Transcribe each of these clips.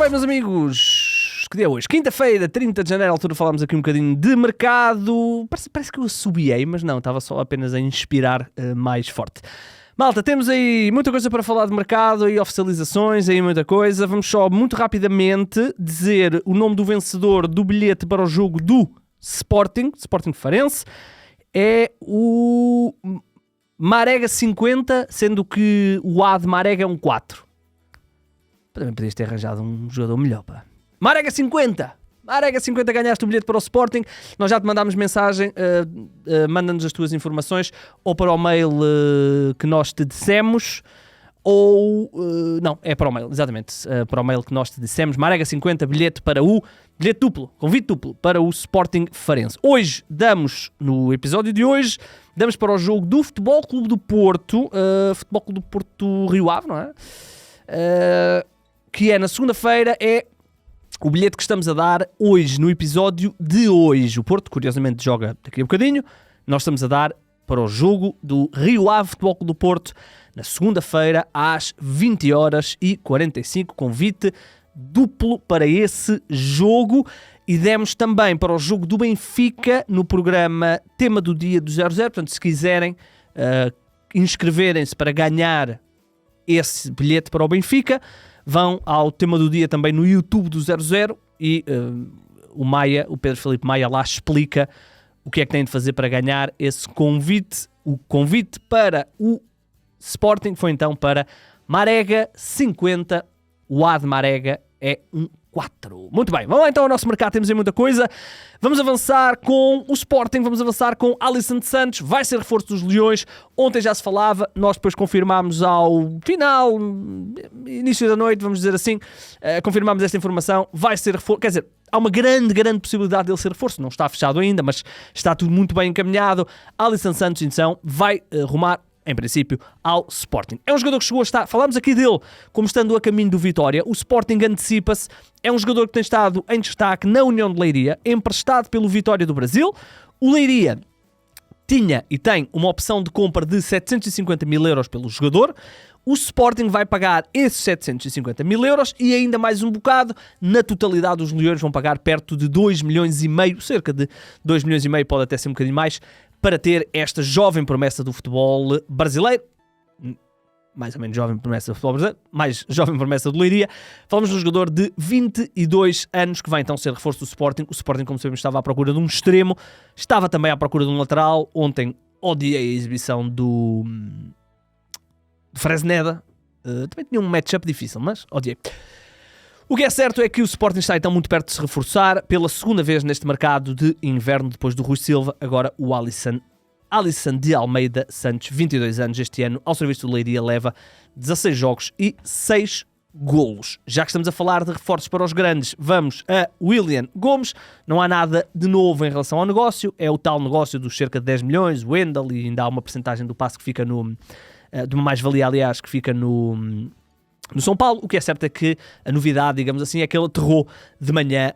bem, meus amigos, que dia é hoje? Quinta-feira, 30 de janeiro, à altura falámos aqui um bocadinho de mercado. Parece que eu assobiei, mas não, estava só apenas a inspirar mais forte. Malta, temos aí muita coisa para falar de mercado e oficializações, aí muita coisa. Vamos só muito rapidamente dizer o nome do vencedor do bilhete para o jogo do Sporting Farense. É o Marega 50, sendo que o A de Marega é um 4. Também podias ter arranjado um jogador melhor, pá. Marega 50! Marega 50, ganhaste o bilhete para o Sporting. Nós já te mandámos mensagem, manda-nos as tuas informações ou para o mail que nós te dissemos, ou... não, é para o mail, exatamente. Para o mail que nós te dissemos. Marega 50, bilhete duplo, convite duplo para o Sporting Farense. Hoje no episódio de hoje, damos para o jogo do Futebol Clube do Porto, Futebol Clube do Porto Rio Ave, não é? Que é na segunda-feira, é o bilhete que estamos a dar hoje, no episódio de hoje. O Porto, curiosamente, joga daqui a bocadinho. Nós estamos a dar para o jogo do Rio Ave Futebol Clube do Porto, na segunda-feira, às 20h45, convite duplo para esse jogo. E demos também para o jogo do Benfica, no programa Tema do Dia do 00. Portanto, se quiserem inscreverem-se para ganhar esse bilhete para o Benfica, vão ao Tema do Dia também no YouTube do 00 e o Pedro Filipe Maia lá explica o que é que têm de fazer para ganhar esse convite. O convite para o Sporting foi então para Marega 50, o A de Marega é um 4. Muito bem, vamos lá então ao nosso mercado, temos aí muita coisa. Vamos avançar com o Sporting, vamos avançar com Alisson Santos, vai ser reforço dos Leões. Ontem já se falava, nós depois confirmámos ao final, início da noite, vamos dizer assim, confirmámos esta informação, vai ser reforço, quer dizer, há uma grande possibilidade dele ser reforço, não está fechado ainda, mas está tudo muito bem encaminhado. Alisson Santos então vai rumar, em princípio, ao Sporting. É um jogador que chegou a estar, falámos aqui dele como estando a caminho do Vitória. O Sporting antecipa-se, é um jogador que tem estado em destaque na União de Leiria, emprestado pelo Vitória do Brasil. O Leiria tinha e tem uma opção de compra de 750 mil euros pelo jogador. O Sporting vai pagar esses 750 mil euros e ainda mais um bocado. Na totalidade, os Leões vão pagar perto de 2 milhões e meio, cerca de 2 milhões e meio, pode até ser um bocadinho mais, para ter esta jovem promessa do futebol brasileiro. Mais ou menos jovem promessa do futebol brasileiro, mais jovem promessa do Leiria. Falamos de um jogador de 22 anos que vai então ser reforço do Sporting. O Sporting, como sabemos, estava à procura de um extremo, estava também à procura de um lateral. Ontem odiei a exibição do Fresneda. Também tinha um matchup difícil, mas odiei. O que é certo é que o Sporting está então muito perto de se reforçar pela segunda vez neste mercado de inverno, depois do Rui Silva, agora o Alisson de Almeida Santos, 22 anos este ano, ao serviço do Leiria, leva 16 jogos e 6 golos. Já que estamos a falar de reforços para os grandes, vamos a Willian Gomes. Não há nada de novo em relação ao negócio, é o tal negócio dos cerca de 10 milhões, o Wendel, e ainda há uma porcentagem do passe que fica de uma mais-valia, aliás, que fica no São Paulo. O que é certo é que a novidade, digamos assim, é que ele aterrou de manhã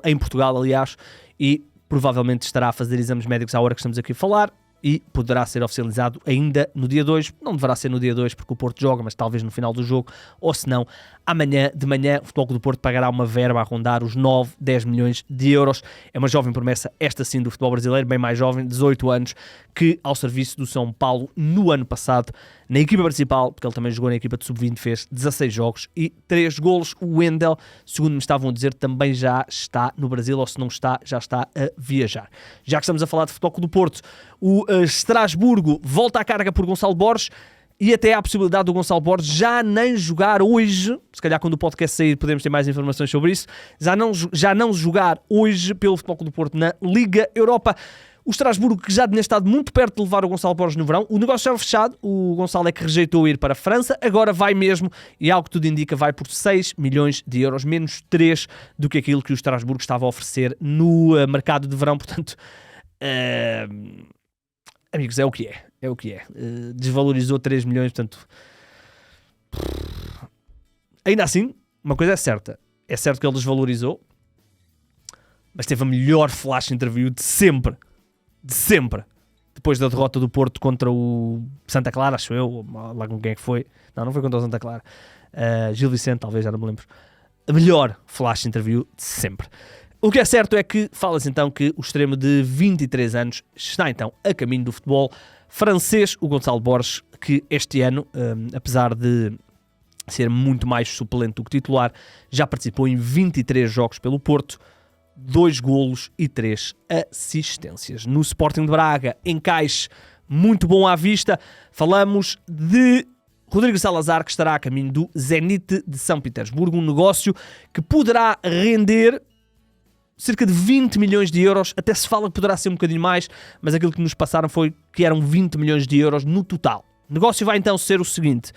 em Portugal, aliás, e provavelmente estará a fazer exames médicos à hora que estamos aqui a falar e poderá ser oficializado ainda no dia 2. Não deverá ser no dia 2 porque o Porto joga, mas talvez no final do jogo, ou se não, amanhã de manhã o Futebol Clube do Porto pagará uma verba a rondar os 9, 10 milhões de euros. É uma jovem promessa, esta sim, do futebol brasileiro, bem mais jovem, 18 anos, que ao serviço do São Paulo no ano passado, na equipa principal, porque ele também jogou na equipa de sub-20, fez 16 jogos e 3 golos. O Wendel, segundo me estavam a dizer, também já está no Brasil, ou se não está, já está a viajar. Já que estamos a falar de Futebol Clube do Porto, o Estrasburgo volta à carga por Gonçalo Borges e até há a possibilidade do Gonçalo Borges já nem jogar hoje, se calhar quando o podcast sair podemos ter mais informações sobre isso, já não jogar hoje pelo Futebol Clube do Porto na Liga Europa. O Estrasburgo, que já tinha estado muito perto de levar o Gonçalo Borges no verão, o negócio estava fechado, o Gonçalo é que rejeitou ir para a França, agora vai mesmo, e algo que tudo indica vai por 6 milhões de euros, menos 3 do que aquilo que o Estrasburgo estava a oferecer no mercado de verão. Portanto, amigos, é o que é. Desvalorizou 3 milhões, portanto... Ainda assim, uma coisa é certa que ele desvalorizou, mas teve a melhor flash interview de sempre, depois da derrota do Porto contra o Santa Clara, acho eu, lá com quem é que foi, não foi contra o Santa Clara, Gil Vicente, talvez, já não me lembro. a melhor flash interview de sempre. O que é certo é que fala-se então que o extremo de 23 anos está então a caminho do futebol francês, o Gonçalo Borges, que este ano, apesar de ser muito mais suplente do que titular, já participou em 23 jogos pelo Porto, 2 golos e 3 assistências. No Sporting de Braga, encaixe muito bom à vista. Falamos de Rodrigo Salazar, que estará a caminho do Zenit de São Petersburgo, um negócio que poderá render cerca de 20 milhões de euros, até se fala que poderá ser um bocadinho mais, mas aquilo que nos passaram foi que eram 20 milhões de euros no total. O negócio vai então ser o seguinte: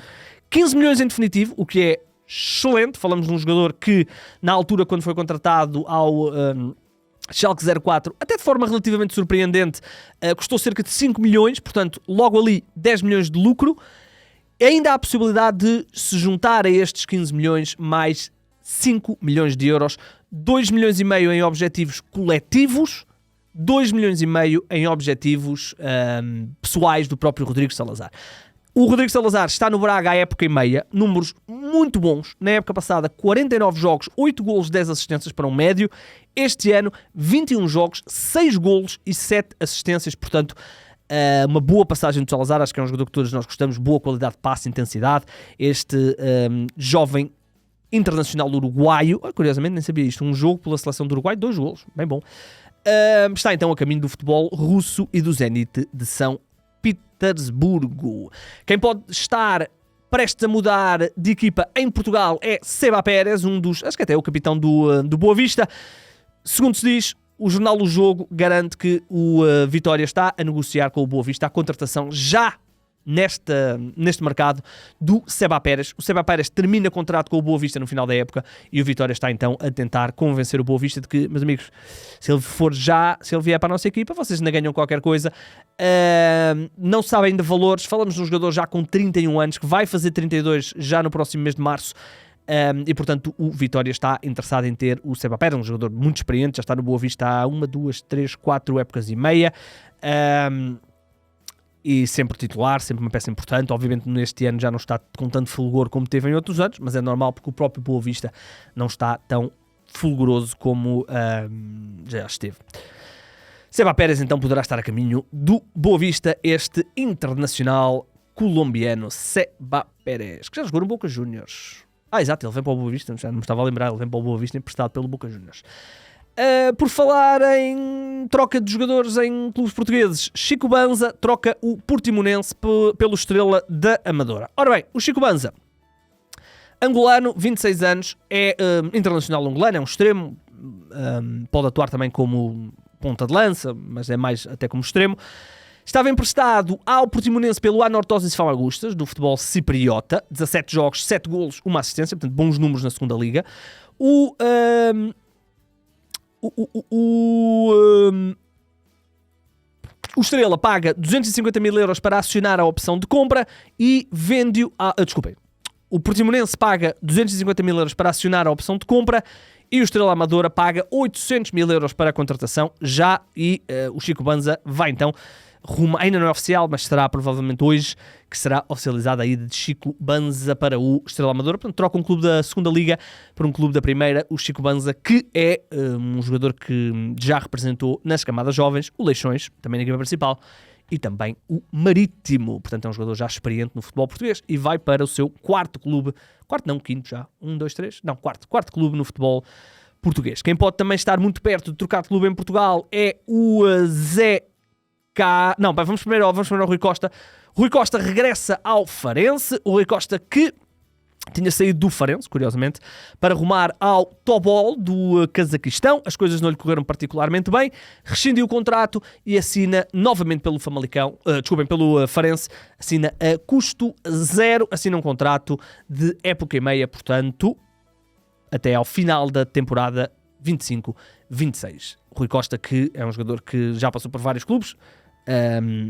15 milhões em definitivo, o que é excelente. Falamos de um jogador que, na altura, quando foi contratado ao Schalke 04, até de forma relativamente surpreendente, custou cerca de 5 milhões, portanto, logo ali 10 milhões de lucro. Ainda há a possibilidade de se juntar a estes 15 milhões mais 5 milhões de euros, 2 milhões e meio em objetivos coletivos, 2 milhões e meio em objetivos pessoais do próprio Rodrigo Salazar. O Rodrigo Salazar está no Braga há época e meia, números muito bons. Na época passada, 49 jogos, 8 golos, 10 assistências para um médio. Este ano, 21 jogos, 6 golos e 7 assistências. Portanto, uma boa passagem do Salazar. Acho que é um jogador que todos nós gostamos. Boa qualidade de passe, intensidade. Este jovem internacional uruguaio, curiosamente nem sabia isto, um jogo pela seleção do Uruguai, 2 golos, bem bom. Está então a caminho do futebol russo e do Zenit de São Petersburgo. Quem pode estar prestes a mudar de equipa em Portugal é Seba Pérez, um dos, acho que até é o capitão do Boa Vista. Segundo se diz, o jornal O Jogo garante que o Vitória está a negociar com o Boa Vista a contratação já neste mercado do Seba Pérez. O Seba Pérez termina contrato com o Boa Vista no final da época e o Vitória está então a tentar convencer o Boa Vista de que, meus amigos, se ele vier para a nossa equipa, vocês ainda ganham qualquer coisa. Não sabem de valores. Falamos de um jogador já com 31 anos que vai fazer 32 já no próximo mês de março. E portanto o Vitória está interessado em ter o Seba Pérez, um jogador muito experiente, já está no Boa Vista há 1, 2, 3, 4 épocas e meia. E sempre titular, sempre uma peça importante. Obviamente neste ano já não está com tanto fulgor como teve em outros anos, mas é normal porque o próprio Boa Vista não está tão fulguroso como já esteve. Seba Pérez então poderá estar a caminho do Boa Vista, este internacional colombiano Seba Pérez, que já jogou no Boca Juniors. Exato, ele vem para o Boa Vista, já não me estava a lembrar, ele vem para o Boa Vista emprestado pelo Boca Juniors. Por falar em troca de jogadores em clubes portugueses, Chico Banza troca o Portimonense pelo Estrela da Amadora. Ora bem, o Chico Banza, angolano, 26 anos, é internacional angolano, é um extremo, pode atuar também como ponta de lança, mas é mais até como extremo. Estava emprestado ao Portimonense pelo Anorthosis Famagustas, do futebol cipriota, 17 jogos, 7 golos, uma assistência, portanto bons números na segunda liga. O Estrela paga 250 mil euros para acionar a opção de compra e vende-o desculpem. O Portimonense paga 250 mil euros para acionar a opção de compra e o Estrela Amadora paga 800 mil euros para a contratação já e o Chico Banza vai então ainda não é oficial, mas será provavelmente hoje que será oficializada a ida de Chico Banza para o Estrela Amadora. Portanto, troca um clube da segunda liga por um clube da primeira, o Chico Banza, que é um jogador que já representou nas camadas jovens, o Leixões, também na equipa principal, e também o Marítimo. Portanto, é um jogador já experiente no futebol português e vai para o seu quarto clube, quinto já, 1, 2, 3, não, quarto clube no futebol português. Quem pode também estar muito perto de trocar de clube em Portugal é o Zé Não, vamos primeiro ao Rui Costa. Rui Costa regressa ao Farense. O Rui Costa que tinha saído do Farense, curiosamente, para rumar ao Tobol do Cazaquistão. As coisas não lhe correram particularmente bem. Rescindiu o contrato e assina novamente pelo pelo Farense. Assina a custo zero. Assina um contrato de época e meia, portanto, até ao final da temporada 25-26. Rui Costa, que é um jogador que já passou por vários clubes,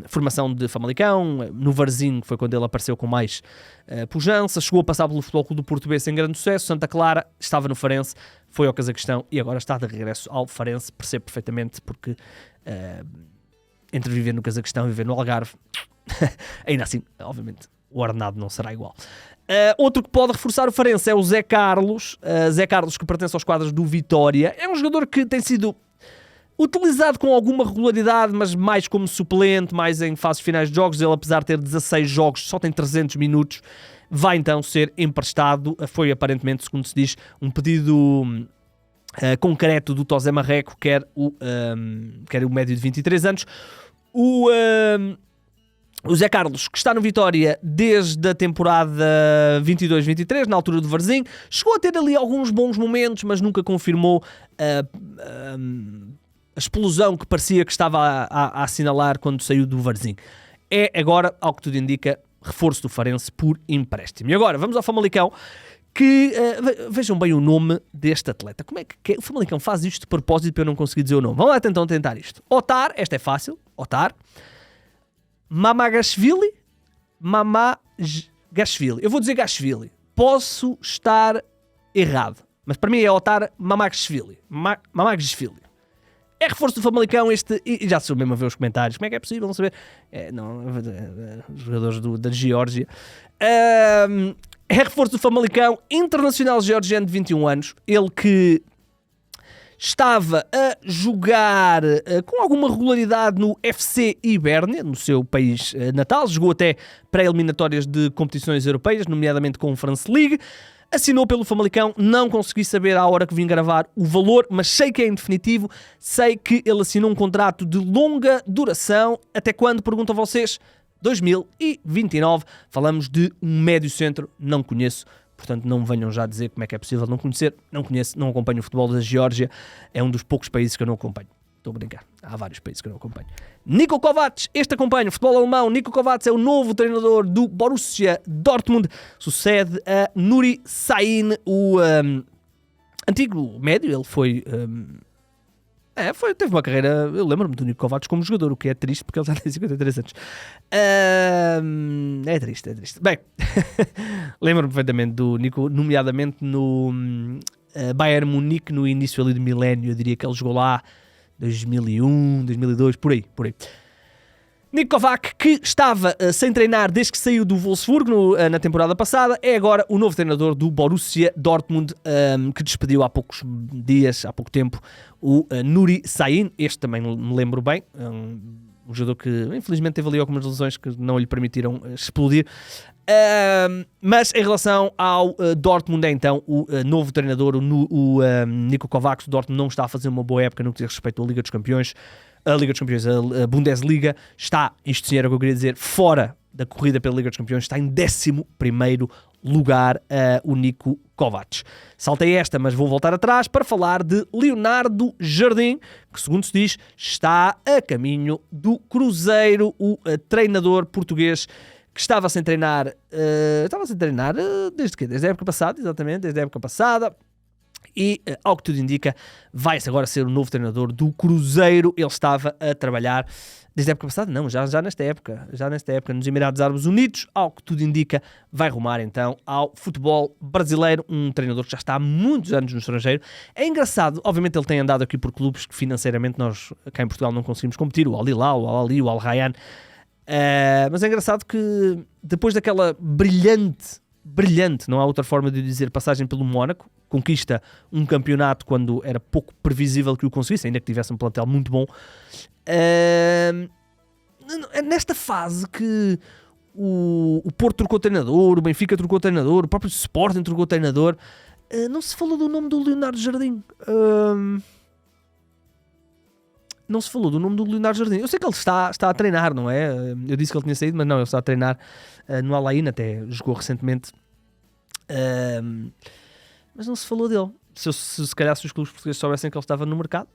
formação de Famalicão, no Varzim, que foi quando ele apareceu com mais pujança, chegou a passar pelo Futebol Clube do Português sem grande sucesso, Santa Clara, estava no Farense, foi ao Cazaquistão e agora está de regresso ao Farense. Percebo perfeitamente porque entre viver no Cazaquistão e viver no Algarve, ainda assim, obviamente, o ordenado não será igual. Outro que pode reforçar o Farense é o Zé Carlos. Zé Carlos, que pertence aos quadros do Vitória. É um jogador que tem sido utilizado com alguma regularidade, mas mais como suplente, mais em fases finais de jogos. Ele, apesar de ter 16 jogos, só tem 300 minutos. Vai então ser emprestado. Foi aparentemente, segundo se diz, um pedido concreto do Tosé Marreco, quer o médio de 23 anos. O Zé Carlos, que está no Vitória desde a temporada 22-23, na altura do Varzim, chegou a ter ali alguns bons momentos, mas nunca confirmou a explosão que parecia que estava a assinalar quando saiu do Varzim. É agora, ao que tudo indica, reforço do Farense por empréstimo. E agora, vamos ao Famalicão, que vejam bem o nome deste atleta. Como é que o Famalicão faz isto de propósito para eu não conseguir dizer o nome? Vamos lá então tentar isto. Otar, esta é fácil, Otar. Mamagashvili. Eu vou dizer Gashvili. Posso estar errado, mas para mim é Otar Mamagashvili. É reforço do Famalicão e já sou mesmo a ver os comentários. Como é que é possível não saber? Os jogadores da Geórgia. É reforço do Famalicão, internacional georgiano de 21 anos. Ele que estava a jogar com alguma regularidade no FC Hibernia, no seu país natal. Jogou até pré-eliminatórias de competições europeias, nomeadamente Conference League. Assinou pelo Famalicão, não consegui saber à hora que vim gravar o valor, mas sei que é em definitivo, sei que ele assinou um contrato de longa duração. Até quando, pergunto a vocês? 2029. Falamos de um médio centro, não conheço, portanto não me venham já dizer como é que é possível não conhecer. Não conheço, não acompanho o futebol da Geórgia, é um dos poucos países que eu não acompanho. Estou a brincar, há vários países que eu não acompanho. Niko Kovac, este acompanha o futebol alemão. Niko Kovac é o novo treinador do Borussia Dortmund, sucede a Nuri Sahin, o antigo médio. Ele foi, teve uma carreira, eu lembro-me do Niko Kovac como jogador, o que é triste porque ele já tem 53 anos. É triste. Bem, lembro-me perfeitamente do Niko, nomeadamente no Bayern Munique, no início ali do milénio. Eu diria que ele jogou lá 2001, 2002, por aí. Niko Kovac, que estava sem treinar desde que saiu do Wolfsburgo na temporada passada, é agora o novo treinador do Borussia Dortmund, que despediu há poucos dias, há pouco tempo, o Nuri Sahin. Este também me lembro bem, um jogador que infelizmente teve ali algumas lesões que não lhe permitiram explodir. Mas em relação ao Dortmund, é então o novo treinador, o Niko Kovac. O Dortmund não está a fazer uma boa época no que diz respeito à Liga dos Campeões. A Liga dos Campeões, a Bundesliga, está, isto sim era o que eu queria dizer, fora da corrida pela Liga dos Campeões. Está em 11º lugar o Niko Kovac. Saltei esta, mas vou voltar atrás para falar de Leonardo Jardim, que, segundo se diz, está a caminho do Cruzeiro. O treinador português que estava sem treinar desde quê? Desde a época passada, exatamente, desde a época passada. E, ao que tudo indica, vai-se agora ser o novo treinador do Cruzeiro. Ele estava a trabalhar desde a época passada, não, já nesta época, nos Emirados Árabes Unidos. Ao que tudo indica, vai rumar então ao futebol brasileiro, um treinador que já está há muitos anos no estrangeiro. É engraçado, obviamente ele tem andado aqui por clubes que financeiramente nós, cá em Portugal, não conseguimos competir, o Al Hilal, o Al Ahly, o Al Rayyan. Mas é engraçado que depois daquela brilhante, não há outra forma de dizer, passagem pelo Mónaco, conquista um campeonato quando era pouco previsível que o conseguisse, ainda que tivesse um plantel muito bom. Nesta fase que o Porto trocou treinador, o Benfica trocou treinador, o próprio Sporting trocou treinador, não se falou do nome do Leonardo Jardim. Não se falou do nome do Leonardo Jardim. Eu sei que ele está a treinar, não é? Eu disse que ele tinha saído, mas não, ele está a treinar no Al Ain, até jogou recentemente. Mas não se falou dele. Se calhar se os clubes portugueses soubessem que ele estava no mercado.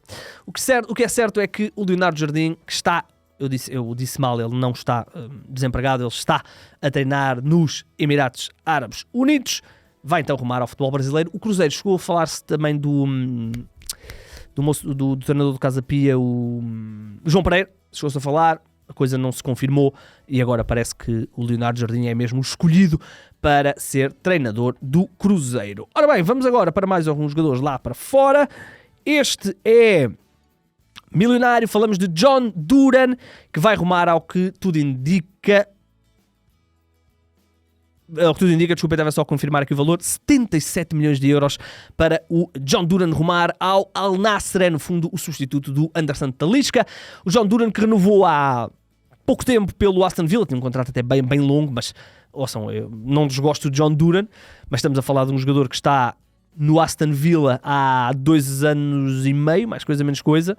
O que é certo é que o Leonardo Jardim, que está, eu disse mal, ele não está desempregado, ele está a treinar nos Emirados Árabes Unidos, vai então rumar ao futebol brasileiro. O Cruzeiro chegou a falar-se também do treinador do Casa Pia, o João Pereira, chegou-se a falar, a coisa não se confirmou e agora parece que o Leonardo Jardim é mesmo escolhido para ser treinador do Cruzeiro. Ora bem, vamos agora para mais alguns jogadores lá para fora. Este é milionário, falamos de John Duran, que vai rumar, ao que tudo indica, o que tudo indica, desculpa, estava só a confirmar aqui o valor, 77 milhões de euros para o John Duran rumar ao Al Nassr, é no fundo o substituto do Anderson Talisca. O John Duran que renovou há pouco tempo pelo Aston Villa, tinha um contrato até bem longo, mas ouçam, eu não desgosto do John Duran, mas estamos a falar de um jogador que está no Aston Villa há 2 anos e meio, mais coisa menos coisa,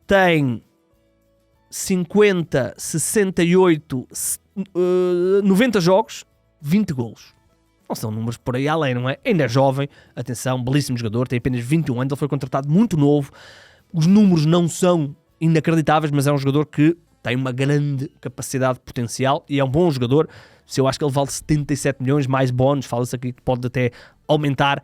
tem 50, 68, 90 jogos, 20 golos. Não são números por aí além, não é? Ainda é jovem, atenção, belíssimo jogador, tem apenas 21 anos, ele foi contratado muito novo. Os números não são inacreditáveis, mas é um jogador que tem uma grande capacidade potencial e é um bom jogador. Se eu acho que ele vale 77 milhões, mais bónus, fala-se aqui que pode até aumentar.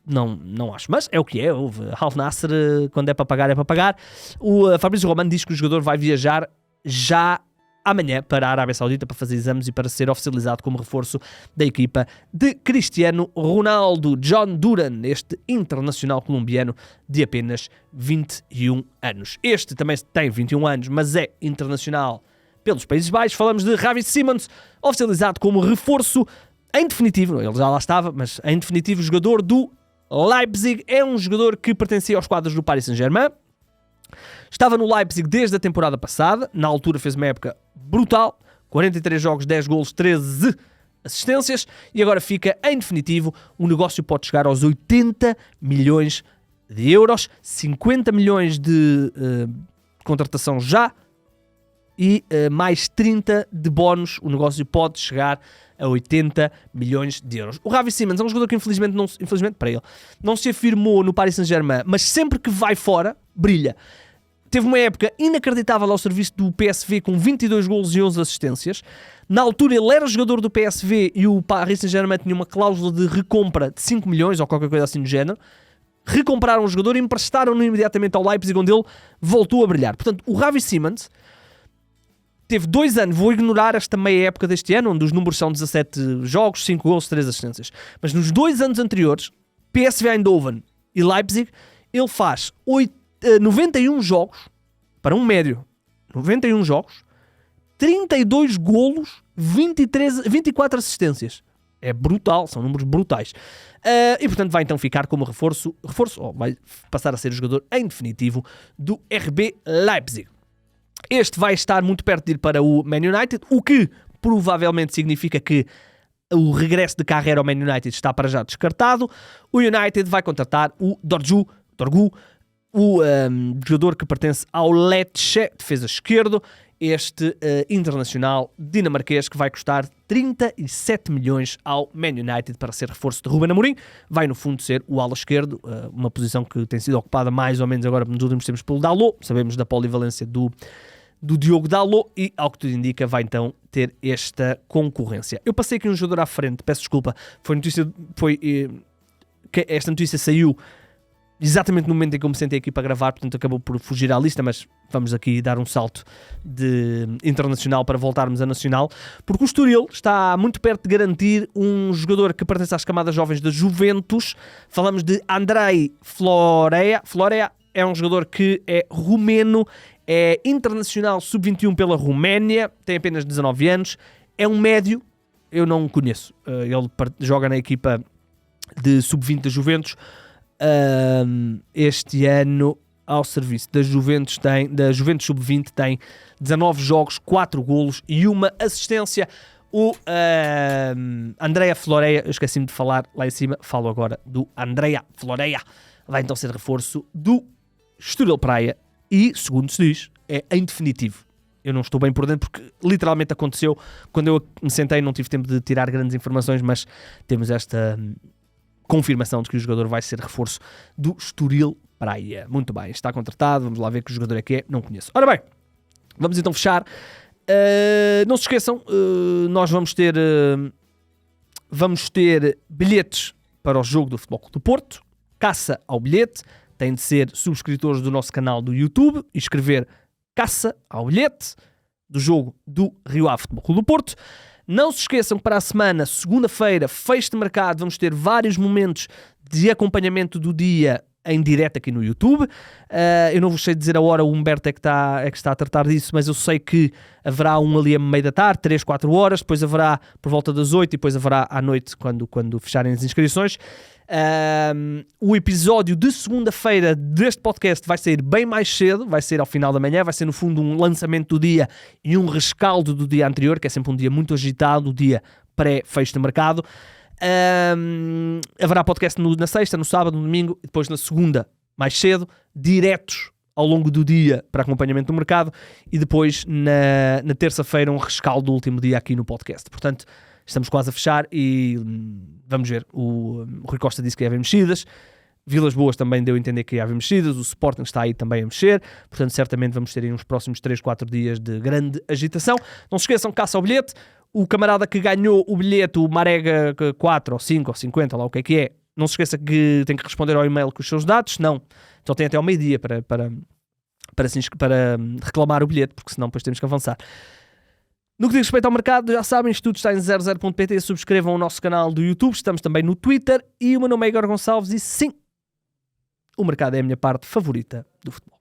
Não acho, mas é o que é. O Al Nassr, quando é para pagar, é para pagar. O Fabrício Romano diz que o jogador vai viajar já amanhã para a Arábia Saudita para fazer exames e para ser oficializado como reforço da equipa de Cristiano Ronaldo. John Duran, este internacional colombiano de apenas 21 anos. Este também tem 21 anos, mas é internacional pelos Países Baixos. Falamos de Xavi Simons, oficializado como reforço em definitivo, ele já lá estava, mas em definitivo jogador do Leipzig. É um jogador que pertencia aos quadros do Paris Saint-Germain. Estava no Leipzig desde a temporada passada. Na altura fez uma época brutal. 43 jogos, 10 golos, 13 assistências. E agora fica em definitivo. O negócio pode chegar aos 80 milhões de euros. 50 milhões de contratação já. E mais 30 de bónus. O negócio pode chegar a 80 milhões de euros. O Xavi Simons é um jogador que infelizmente para ele, não se afirmou no Paris Saint-Germain, mas sempre que vai fora, brilha. Teve uma época inacreditável ao serviço do PSV com 22 golos e 11 assistências. Na altura ele era jogador do PSV e o Paris Saint-Germain tinha uma cláusula de recompra de 5 milhões ou qualquer coisa assim do género. Recompraram o jogador e emprestaram-no imediatamente ao Leipzig, onde ele voltou a brilhar. Portanto, o Xavi Simons teve 2 anos, vou ignorar esta meia época deste ano, onde os números são 17 jogos, 5 gols, 3 assistências. Mas nos 2 anos anteriores, PSV Eindhoven e Leipzig, ele faz 91 jogos, para um médio, 91 jogos, 32 golos, 24 assistências. É brutal, são números brutais. E portanto vai então ficar como reforço, ou vai passar a ser o jogador em definitivo do RB Leipzig. Este vai estar muito perto de ir para o Man United, o que provavelmente significa que o regresso de carreira ao Man United está para já descartado. O United vai contratar o Dorgu, o jogador que pertence ao Lecce, defesa esquerdo, este internacional dinamarquês que vai custar 37 milhões ao Man United para ser reforço de Ruben Amorim. Vai no fundo ser o ala esquerdo, uma posição que tem sido ocupada mais ou menos agora nos últimos tempos pelo Dalot. Sabemos da polivalência do Diogo Dalot e, ao que tudo indica, vai então ter esta concorrência. Eu passei aqui um jogador à frente, peço desculpa, esta notícia saiu exatamente no momento em que eu me sentei aqui para gravar, portanto acabou por fugir à lista, mas vamos aqui dar um salto de internacional para voltarmos a nacional, porque o Estoril está muito perto de garantir um jogador que pertence às camadas jovens da Juventus. Falamos de Andrei Florea, é um jogador que é romeno, é internacional sub-21 pela Roménia, tem apenas 19 anos, é um médio, eu não o conheço, ele joga na equipa de sub-20 da Juventus. Este ano ao serviço da Juventus Sub-20 tem 19 jogos, 4 golos e 1 assistência. O Andrea Florea, eu esqueci-me de falar lá em cima, falo agora do Andrea Florea, vai então ser reforço do Estoril Praia e, segundo se diz, é em definitivo. Eu não estou bem por dentro porque literalmente aconteceu quando eu me sentei, não tive tempo de tirar grandes informações, mas temos esta confirmação de que o jogador vai ser reforço do Estoril Praia. Muito bem, está contratado, vamos lá ver que jogador é que é, não conheço. Ora bem, vamos então fechar. Não se esqueçam, nós vamos ter bilhetes para o jogo do Futebol Clube do Porto, caça ao bilhete, têm de ser subscritores do nosso canal do YouTube e escrever caça ao bilhete do jogo do Rio Ave Futebol Clube do Porto. Não se esqueçam que para a semana, segunda-feira, fecho de mercado, vamos ter vários momentos de acompanhamento do dia em direto aqui no YouTube. Eu não vos sei dizer a hora, o Humberto é que está a tratar disso, mas eu sei que haverá um ali a meio da tarde, 3, 4 horas, depois haverá por volta das 8 e depois haverá à noite quando fecharem as inscrições. O episódio de segunda-feira deste podcast vai sair bem mais cedo, vai ser ao final da manhã, vai ser no fundo um lançamento do dia e um rescaldo do dia anterior, que é sempre um dia muito agitado, o dia pré-fecho de mercado. Haverá podcast na sexta, no sábado, no domingo e depois na segunda, mais cedo, diretos ao longo do dia para acompanhamento do mercado e depois na terça-feira um rescaldo do último dia aqui no podcast. Portanto, estamos quase a fechar e vamos ver. O Rui Costa disse que ia haver mexidas, Vilas Boas também deu a entender que ia haver mexidas, o Sporting está aí também a mexer, portanto certamente vamos ter aí uns próximos 3, 4 dias de grande agitação. Não se esqueçam, caça ao bilhete. O camarada que ganhou o bilhete, o Marega 4 ou 5 ou 50, lá o que é, não se esqueça que tem que responder ao e-mail com os seus dados, não. Então tem até ao meio-dia para reclamar o bilhete, porque senão depois temos que avançar. No que diz respeito ao mercado, já sabem, isto tudo está em 00.pt, subscrevam o nosso canal do YouTube, estamos também no Twitter e o meu nome é Igor Gonçalves e sim, o mercado é a minha parte favorita do futebol.